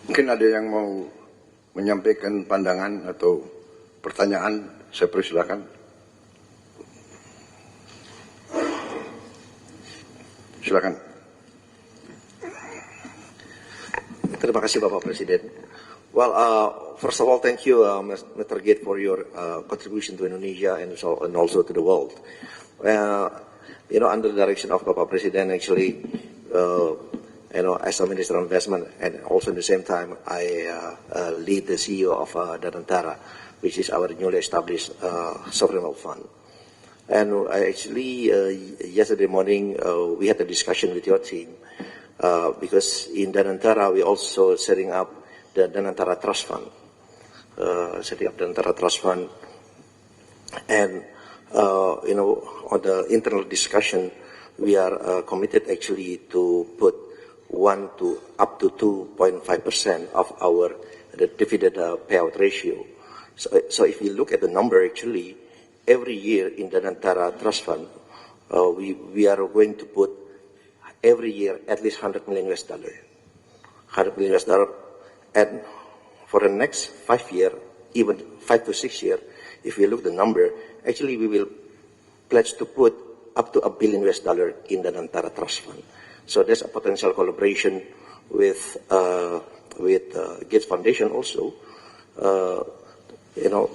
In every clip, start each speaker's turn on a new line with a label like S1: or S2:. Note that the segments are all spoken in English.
S1: Mungkin ada yang mau menyampaikan pandangan atau pertanyaan, saya persilakan. Silakan.
S2: Terima kasih Bapak Presiden. Well, first of all, thank you, Mr. Gate, for your contribution to Indonesia and also to the world. Under the direction of Bapak Presiden, actually, as a Minister of Investment, and also at the same time, I lead the CEO of Danantara, which is our newly established sovereign wealth fund. And actually, yesterday morning, we had a discussion with your team, because in Danantara, we also setting up the Danantara Trust Fund. Setting up Danantara Trust Fund. And, on the internal discussion, we are committed actually to put 1 to up to 2.5% of our dividend payout ratio. So if you look at the number, actually, every year in the Danantara Trust Fund, we are going to put every year at least $100 million. $100 million. And for the next 5 years, even 5 to 6 years, if we look at the number, actually we will pledge to put up to $1 billion in the Danantara Trust Fund. So there's a potential collaboration with Gates Foundation also,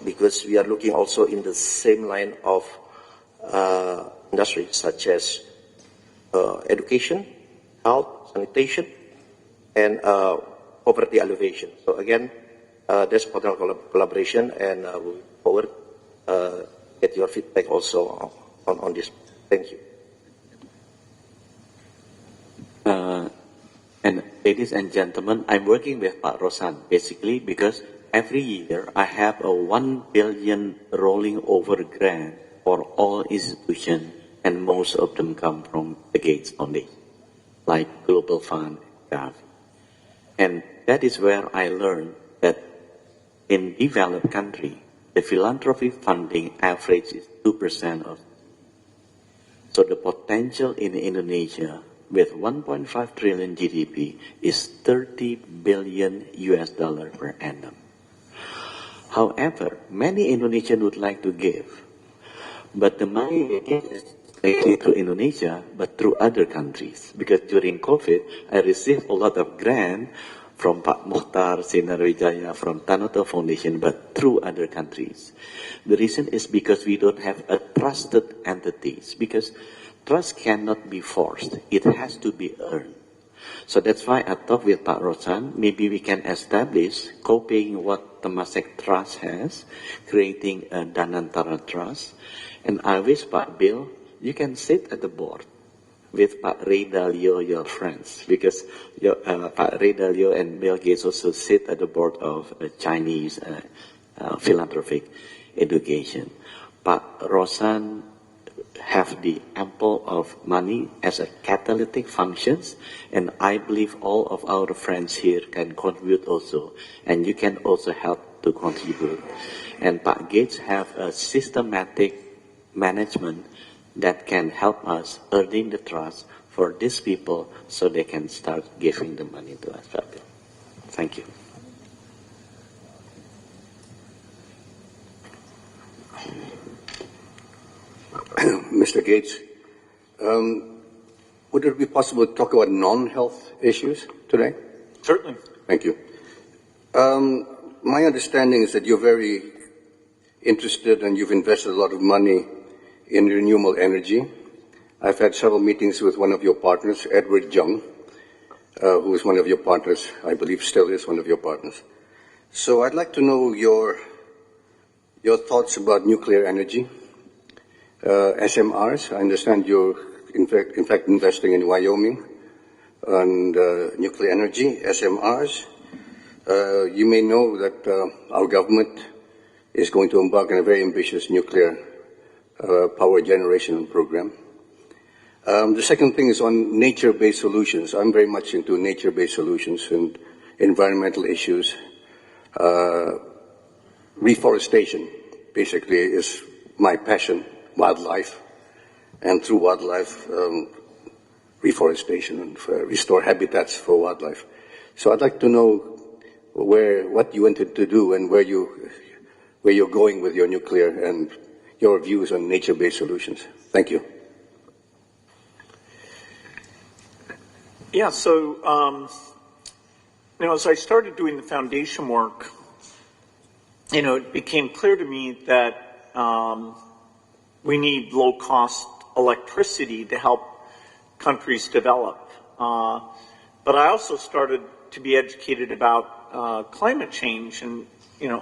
S2: because we are looking also in the same line of industries such as education, health, sanitation, and poverty alleviation. So again, there's potential collaboration, and we look forward get your feedback also on this. Thank you.
S3: And ladies and gentlemen, I'm working with Pak Rosan basically because every year I have a 1 billion rolling over grant for all institutions, and most of them come from the Gates Foundation, like Global Fund, Gavi. And that is where I learned that in developed country, the philanthropy funding average is 2% of. So the potential in Indonesia with 1.5 trillion GDP is $30 billion per annum. However, many Indonesians would like to give, but the money they get is not through Indonesia, but through other countries. Because during COVID, I received a lot of grant from Pak Mokhtar, Sinarwijaya, from Tanoto Foundation, but through other countries. The reason is because we don't have a trusted entities, because trust cannot be forced. It has to be earned. So that's why I talked with Pak Rosan, maybe we can establish, copying what Temasek Trust has, creating a Danantara Trust. And I wish, Pak Bill, you can sit at the board with Pak Ray Dalio, your friends, because Pak Ray Dalio and Bill Gates also sit at the board of Chinese philanthropic education. Pak Rosan have the ample of money as a catalytic functions, and I believe all of our friends here can contribute also, and you can also help to contribute. And Pak Gates have a systematic management that can help us earning the trust for these people so they can start giving the money to us. Thank you.
S1: Mr. Gates, would it be possible to talk about non-health issues today?
S4: Certainly.
S1: Thank you. My understanding is that you're very interested and you've invested a lot of money in renewable energy. I've had several meetings with one of your partners, Edward Jung, who is one of your partners, I believe still is one of your partners. So I'd like to know your thoughts about nuclear energy. SMRs, I understand you're in fact investing in Wyoming and nuclear energy, SMRs. You may know that our government is going to embark on a very ambitious nuclear power generation program. The second thing is on nature-based solutions. I'm very much into nature-based solutions and environmental issues. Reforestation, basically, is my passion. Wildlife, and through wildlife, reforestation and restore habitats for wildlife. So I'd like to know what you wanted to do and where you're going with your nuclear and your views on nature-based solutions. Thank you.
S4: Yeah, so, as I started doing the foundation work, it became clear to me that we need low-cost electricity to help countries develop. But I also started to be educated about climate change and,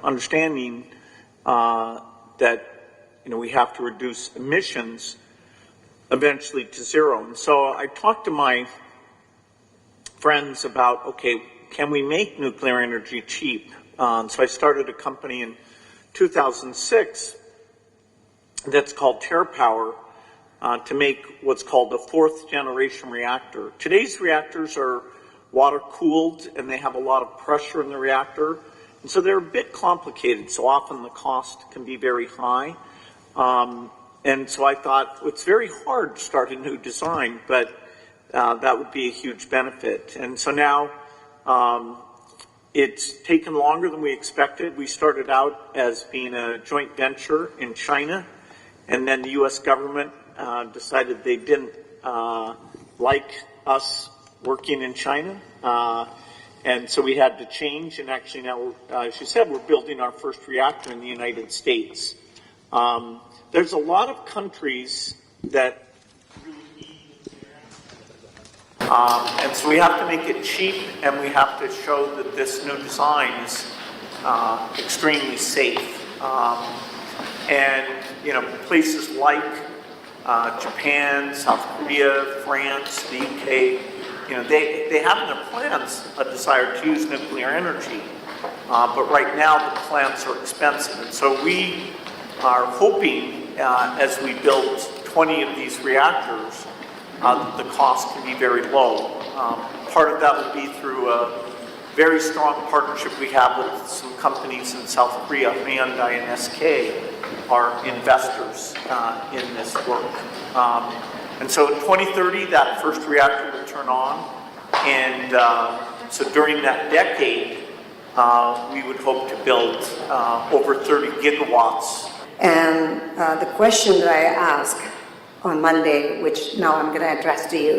S4: understanding that, we have to reduce emissions eventually to zero. And so I talked to my friends about, okay, can we make nuclear energy cheap? So I started a company in 2006 that's called TerraPower to make what's called a fourth generation reactor. Today's reactors are water cooled and they have a lot of pressure in the reactor. And so they're a bit complicated. So often the cost can be very high. And so I thought it's very hard to start a new design, but that would be a huge benefit. And so now it's taken longer than we expected. We started out as being a joint venture in China, and then the U.S. government decided they didn't like us working in China. And so we had to change, and actually now, as you said, we're building our first reactor in the United States. There's a lot of countries that and so we have to make it cheap, and we have to show that this new design is extremely safe. And, places like Japan, South Korea, France, the UK, they have in their plans a desire to use nuclear energy. But right now the plants are expensive. And so we are hoping, as we build 20 of these reactors, the cost can be very low. Part of that will be through a very strong partnership we have with some companies in South Korea. Hyundai and SK are investors in this work. And so in 2030, that first reactor will turn on. And so during that decade, we would hope to build over 30 gigawatts.
S5: And the question that I asked on Monday, which now I'm going to address to you,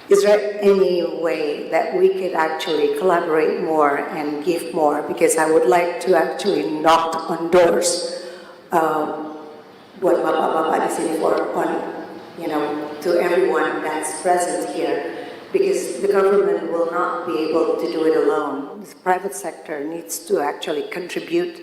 S5: is there any way that we could actually collaborate more and give more? Because I would like to actually knock on doors, what Bapak di sini for, to everyone that's present here, because the government will not be able to do it alone. The private sector needs to actually contribute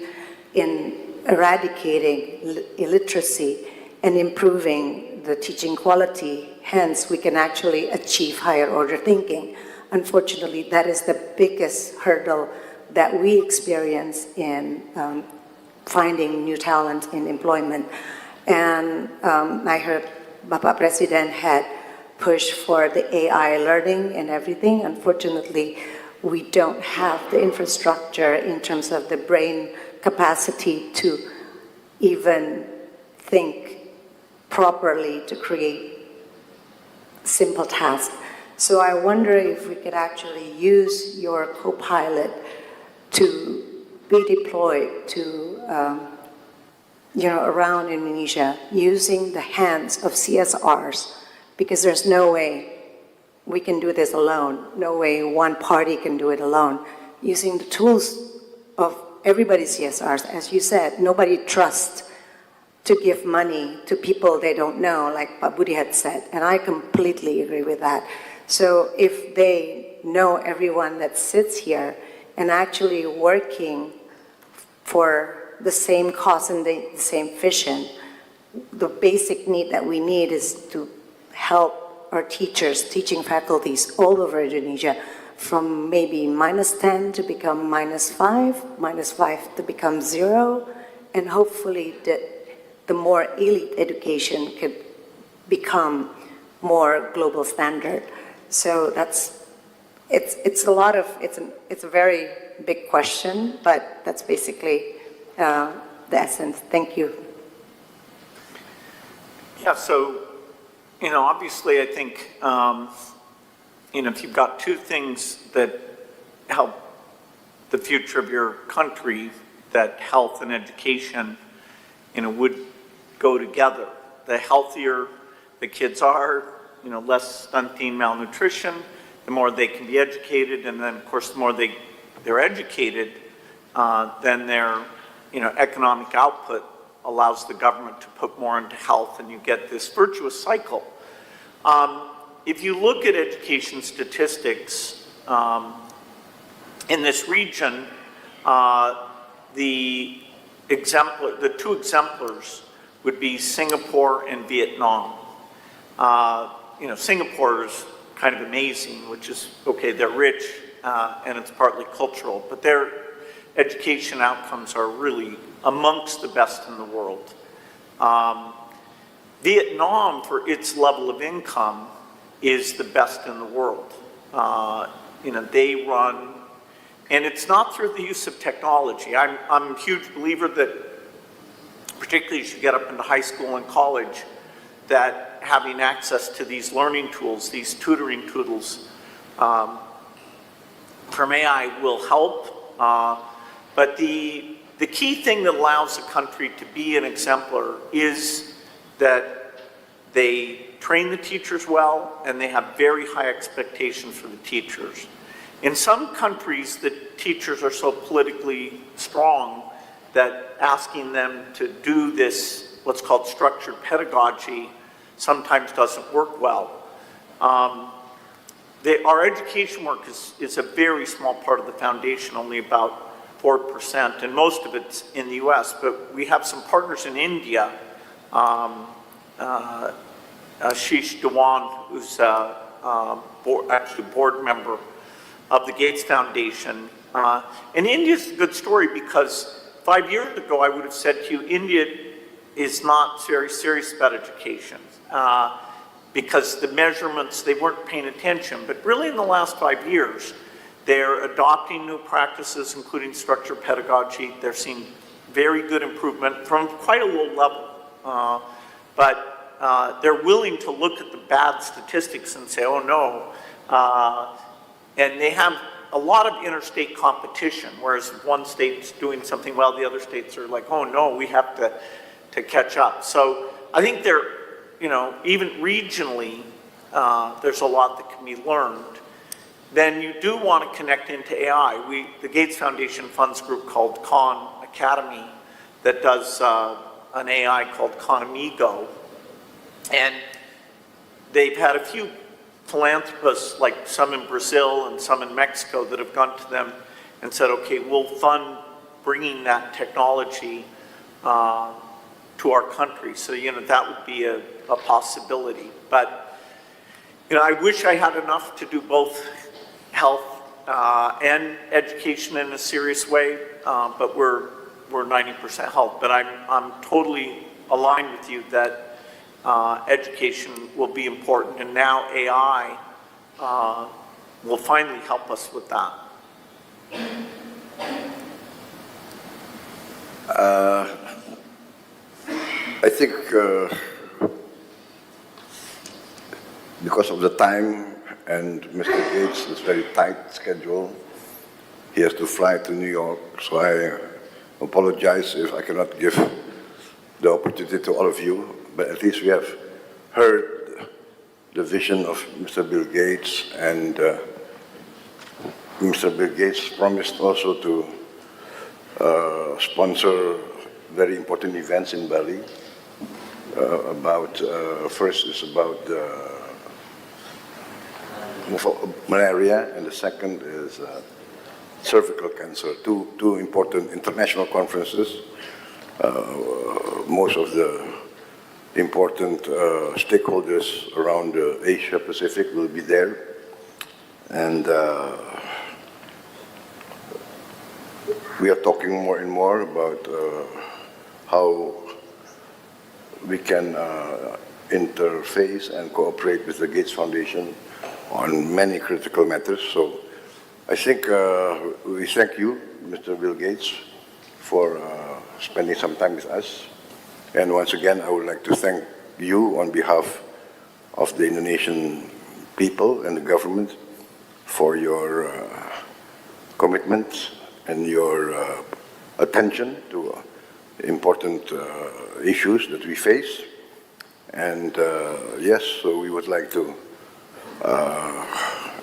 S5: in eradicating illiteracy and improving the teaching quality. Hence, we can actually achieve higher order thinking. Unfortunately, that is the biggest hurdle that we experience in finding new talent in employment. And I heard Bapak Presiden had pushed for the AI learning and everything. Unfortunately, we don't have the infrastructure in terms of the brain capacity to even think properly to create simple tasks. So I wonder if we could actually use your co-pilot to be deployed to, around Indonesia, using the hands of CSRs, because there's no way we can do this alone. No way one party can do it alone. Using the tools of everybody's CSRs, as you said, nobody trusts to give money to people they don't know, like Pak Budi had said, and I completely agree with that. So if they know everyone that sits here and actually working for the same cause and the same vision, the basic need that we need is to help our teachers, teaching faculties all over Indonesia, from maybe -10 to become -5, -5 to become 0, and hopefully the more elite education could become more global standard. So it's a very big question, but that's basically the essence. Thank you.
S4: Yeah, so, obviously I think, if you've got two things that help the future of your country, that health and education, would go together. The healthier the kids are, less stunting, malnutrition, the more they can be educated, and then of course the more they're educated, then their economic output allows the government to put more into health, and you get this virtuous cycle. If you look at education statistics in this region, the two exemplars would be Singapore and Vietnam. Singapore is kind of amazing, which is, okay, they're rich and it's partly cultural, but their education outcomes are really amongst the best in the world. Vietnam, for its level of income, is the best in the world. They run, and it's not through the use of technology. I'm a huge believer that, particularly as you get up into high school and college, that having access to these learning tools, these tutoring tools from AI will help. But the key thing that allows a country to be an exemplar is that they train the teachers well, and they have very high expectations for the teachers. In some countries, the teachers are so politically strong that asking them to do this, what's called structured pedagogy, sometimes doesn't work well. Our education work is a very small part of the foundation, only about 4%, and most of it's in the US, but we have some partners in India. Ashish Dewan, who's actually a board member of the Gates Foundation. And India's a good story because 5 years ago I would have said to you, India is not very serious about education because the measurements, they weren't paying attention. But really in the last 5 years, they're adopting new practices, including structured pedagogy. They're seeing very good improvement from quite a low level. But they're willing to look at the bad statistics and say, oh no. And they have a lot of interstate competition, whereas one state's doing something well, the other states are like, oh no, we have to catch up. So I think they're, even regionally, there's a lot that can be learned. Then you do want to connect into AI. The Gates Foundation funds a group called Khan Academy that does an AI called Khan Amigo. And they've had a few philanthropists, like some in Brazil and some in Mexico, that have gone to them and said, okay, we'll fund bringing that technology to our country. So, that would be a possibility. But, I wish I had enough to do both health and education in a serious way, but we're 90% health. But I'm totally aligned with you that education will be important, and now AI will finally help us with that.
S1: I think because of the time and Mr. Gates' very tight schedule, he has to fly to New York, so I apologize if I cannot give the opportunity to all of you, but at least we have heard the vision of Mr. Bill Gates, and Mr. Bill Gates promised also to sponsor very important events in Bali. First is about malaria, and the second is cervical cancer. Two important international conferences. Most of the important stakeholders around Asia Pacific will be there, and we are talking more and more about how we can interface and cooperate with the Gates Foundation on many critical matters. So I think we thank you, Mr. Bill Gates, for spending some time with us. And once again, I would like to thank you on behalf of the Indonesian people and the government for your commitment
S6: and your attention to important issues that we face. And yes, so we would like to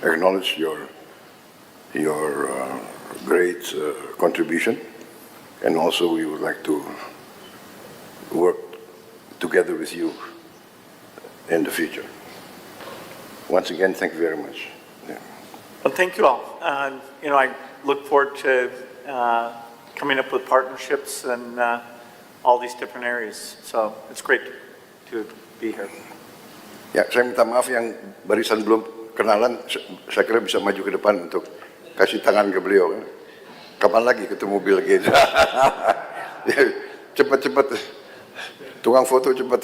S6: acknowledge your great contribution, and also we would like to work together with you in the future. Once again, thank you very much. Yeah.
S4: Well, thank you all. I look forward to coming up with partnerships and all these different areas. So it's great to be here.
S6: Ya, saya minta maaf yang barisan belum kenalan, saya kira bisa maju ke depan untuk kasih tangan ke beliau. Kapan lagi ketemu Bill Gates? Cepat-cepat, tukang foto cepat.